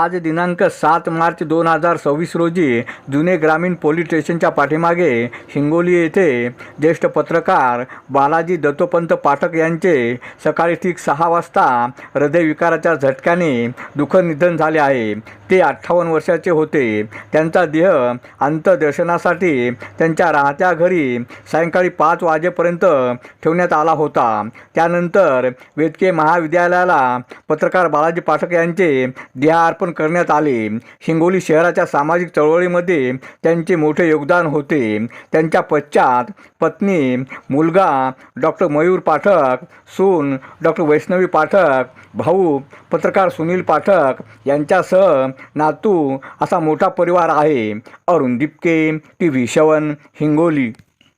आज दिनांक 7 मार्च 2026 रोजी जुने ग्रामीण पोलीस स्टेशनच्या पाठीमागे हिंगोली येथे ज्येष्ठ पत्रकार बालाजी दत्तोपंत पाठक यांचे सकाळी ठीक 6 वाजता हृदयविकाराच्या झटक्याने दुःखद निधन झाले आहे। ते 58 वर्षाचे होते। त्यांचा देह अंत्यदर्शनासाठी त्यांच्या राहत्या घरी सायंकाळी 5 वाजेपर्यंत ठेवण्यात आला होता। त्यानंतर वैद्यकीय महाविद्यालयाला पत्रकार बालाजी पाठक यांचे देहार्पण करण्यात आले। हिंगोली शहराच्या सामाजिक चळवळीमध्ये त्यांचे मोठे योगदान होते। त्यांच्या पश्चात पत्नी, मुलगा डॉक्टर मयूर पाठक, सून डॉक्टर वैष्णवी पाठक, भाऊ पत्रकार सुनील पाठक यांच्यासह नातू असा मोठा परिवार आहे। अरुण दिपके, TV7 हिंगोली।